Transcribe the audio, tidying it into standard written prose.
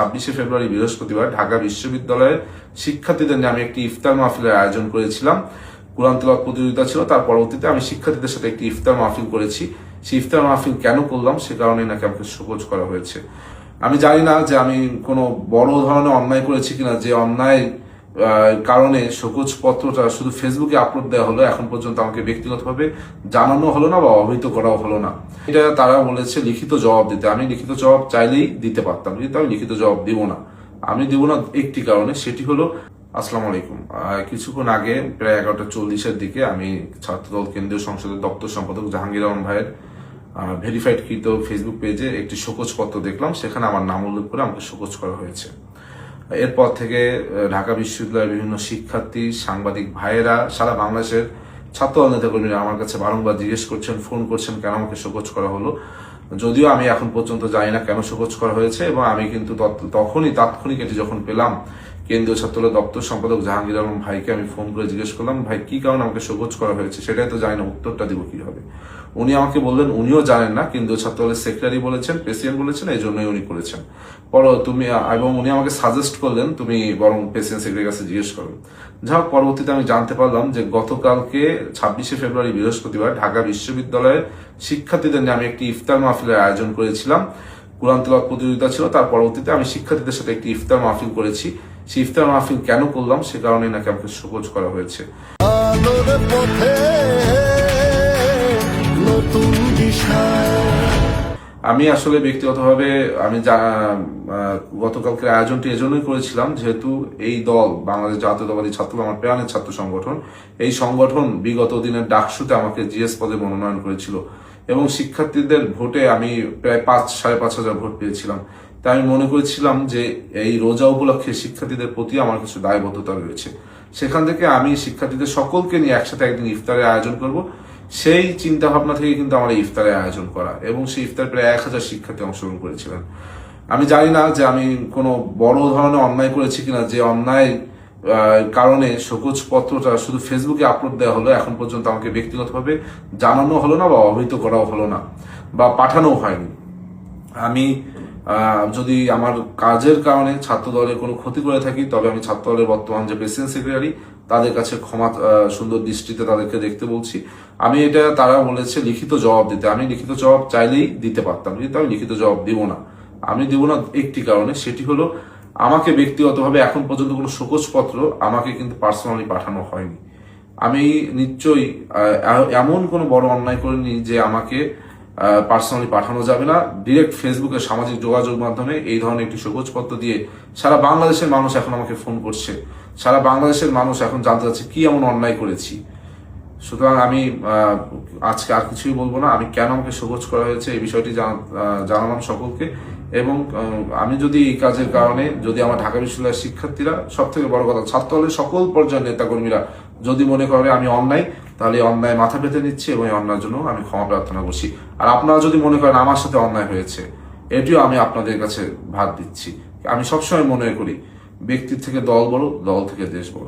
26শে ফেব্রুয়ারি বৃহস্পতিবার ঢাকা বিশ্ববিদ্যালয়ের শিক্ষার্থীদের নিয়ে আমি একটি ইফতার মাহফিলের আয়োজন করেছিলাম। কুরআন তিলাওয়াত প্রতিযোগিতা ছিল, তার পরবর্তীতে আমি শিক্ষার্থীদের সাথে একটি ইফতার মাহফিল করেছি। সেই ইফতার মাহফিল কেন করলাম সে কারণে নাকি আমাকে শোকজ করা হয়েছে। আমি জানি না যে আমি কোনো বড় ধরনের অন্যায় করেছি কিনা, যে অন্যায় কারণে শোকজ পত্রটা শুধু ফেসবুকে আপলোড দেওয়া হলো, এখন পর্যন্ত আমাকে ব্যক্তিগতভাবে জানানো হলো না বা অবহিত করাও হলো না। এটা তারা বলেছে লিখিত জবাব দিতে। আমি লিখিত জবাব চাইলেই দিতে পারতাম, কিন্তু আমি লিখিত জবাব দিব না। আমি দিব না একটি কারণে, সেটি হলো আসসালামু আলাইকুম। কিছুক্ষণ আগে প্রায় 11টা 40-এর দিকে আমি ছাত্রদল কেন্দ্রীয় সংসদের দপ্তর সম্পাদক জাহাঙ্গীর আলম ভাইয়ের ভেরিফাইড কৃত ফেসবুক পেজে একটি শোকজ পত্র দেখলাম। সেখানে আমার নাম উল্লেখ করে আমাকে শোকজ করা হয়েছে। এরপর থেকে ঢাকা বিশ্ববিদ্যালয়ের বিভিন্ন শিক্ষার্থী, সাংবাদিক ভাইয়েরা, সারা বাংলাদেশের ছাত্র নেতাকর্মীরা আমার কাছে বারংবার জিজ্ঞেস করছেন, ফোন করছেন কেন আমাকে শোকজ করা হলো। যদিও আমি এখন পর্যন্ত জানি না কেন শোকজ করা হয়েছে, এবং আমি কিন্তু তখনই তাৎক্ষণিক এটি যখন পেলাম, কেন্দ্রীয় ছাত্রদল দপ্তর সম্পাদক জাহাঙ্গীর আলম ভাইকে আমি ফোন করে জিজ্ঞেস করলাম, ভাই কি কারণে আমাকে শোকজ করা হয়েছে, সেটাই তো জানি না, উত্তরটা দিব কিভাবে। উনি আমাকে বললেন উনিও জানেন না, কেন্দ্রীয় ছাত্রদলের সেক্রেটারি বলেছেন, প্রেসিডেন্ট বলেছেন, এই জন্যই উনি করেছেন। এবং উনি আমাকে সাজেস্ট করলেন তুমি বরং প্রেসিডেন্ট সেক্রেটারির কাছে জিজ্ঞেস করো। যা হোক, পরবর্তীতে আমি জানতে পারলাম যে গতকালকে 26শে ফেব্রুয়ারি বৃহস্পতিবার ঢাকা বিশ্ববিদ্যালয়ের শিক্ষার্থীদের নিয়ে আমি একটি ইফতার মাহফিলের আয়োজন করেছিলাম। কুরআন তিলাওয়াত প্রতিযোগিতা ছিল, তার পরবর্তীতে আমি শিক্ষার্থীদের সাথে একটি ইফতার মাহফিল করেছি। সেই ইফতার মাহফিল কেন করলাম সে কারণে নাকি আমাকে শোকজ করা হয়েছে। আমি আসলে ব্যক্তিগতভাবে আমি গতকালকের আয়োজনটি এজন্যই করেছিলাম, যেহেতু এই দল বাংলাদেশ জাতীয়তাবাদী ছাত্র আমার প্রাণের ছাত্র সংগঠন, এই সংগঠন বিগত দিনের ডাকসুতে আমাকে জিএস পদে মনোনয়ন করেছিল, এবং শিক্ষার্থীদের ভোটে আমি প্রায় 5,500 ভোট পেয়েছিলাম। তাই আমি মনে করেছিলাম যে এই রোজা উপলক্ষে শিক্ষার্থীদের প্রতি আমার কিছু দায়বদ্ধতা রয়েছে। সেখান থেকে আমি শিক্ষার্থীদের সকলকে নিয়ে একসাথে একদিন ইফতারের আয়োজন করব, সেই চিন্তা ভাবনা থেকে কিন্তু আমার ইফতারের আয়োজন করা, এবং সেই ইফতার প্রায় 1000 শিক্ষার্থী অংশগ্রহণ করেছিলেন। আমি জানি না যে আমি কোনো বড় ধরনের অন্যায় করেছি কিনা, যে অন্যায় কারণে শোকজ পত্রটা শুধু ফেসবুকে আপলোড দেওয়া হলো, এখন পর্যন্ত আমাকে ব্যক্তিগতভাবে জানানো হলো না বা অবহিত করাও হলো না বা পাঠানো হয়নি। আমি যদি আমার কাজের কারণে ছাত্র দলের কোনো ক্ষতি করে থাকি, তবে আমি ছাত্র দলের বর্তমান যে প্রেসিডেন্ট সেক্রেটারি তাদের কাছে ক্ষমা সুন্দর দৃষ্টিতে তাদেরকে দেখতে বলছি। আমি এটা তারা বলেছে লিখিত জবাব দিতে। আমি লিখিত জবাব চাইলেই দিতে পারতাম, কিন্তু আমি লিখিত জবাব দিব না। আমি দিব না একটি কারণে, সেটি হলো আমাকে ব্যক্তিগতভাবে এখন পর্যন্ত কোনো শোকজ পত্র আমাকে কিন্তু পার্সোনালি পাঠানো হয়নি। আমি নিশ্চয়ই এমন কোনো বড় অন্যায় করিনি যে আমাকে পার্সোনালি পাঠানো যাবে না। ডিরেক্ট ফেসবুকে সামাজিক যোগাযোগ মাধ্যমে এই ধরনের একটি শোকজ পত্র দিয়ে সারা বাংলাদেশের মানুষ এখন আমাকে ফোন করছে, সারা বাংলাদেশের মানুষ এখন জানতে চাচ্ছে কি এমন অন্যায় করেছি। সুতরাং আমি আজকে আর কিছুই বলবো না। আমি কেন আমাকে শোকজ করা হয়েছে এই বিষয়টি জানালাম সকলকে, এবং আমি যদি এই কাজের কারণে যদি আমার ঢাকা বিশ্ববিদ্যালয়ের শিক্ষার্থীরা, সব থেকে বড় কথা ছাত্র দলের সকল পর্যায়ের নেতাকর্মীরা যদি মনে করে আমি অন্যায়, তাহলে অন্যায় মাথা পেতে নিচ্ছি এবং এই অন্যায়ের জন্য আমি ক্ষমা প্রার্থনা করছি। আর আপনারা যদি মনে করেন আমার সাথে অন্যায় হয়েছে, এটিও আমি আপনাদের কাছে ভাত দিচ্ছি। আমি সবসময় মনে করি ব্যক্তির থেকে দল বড়, দল থেকে দেশ বড়।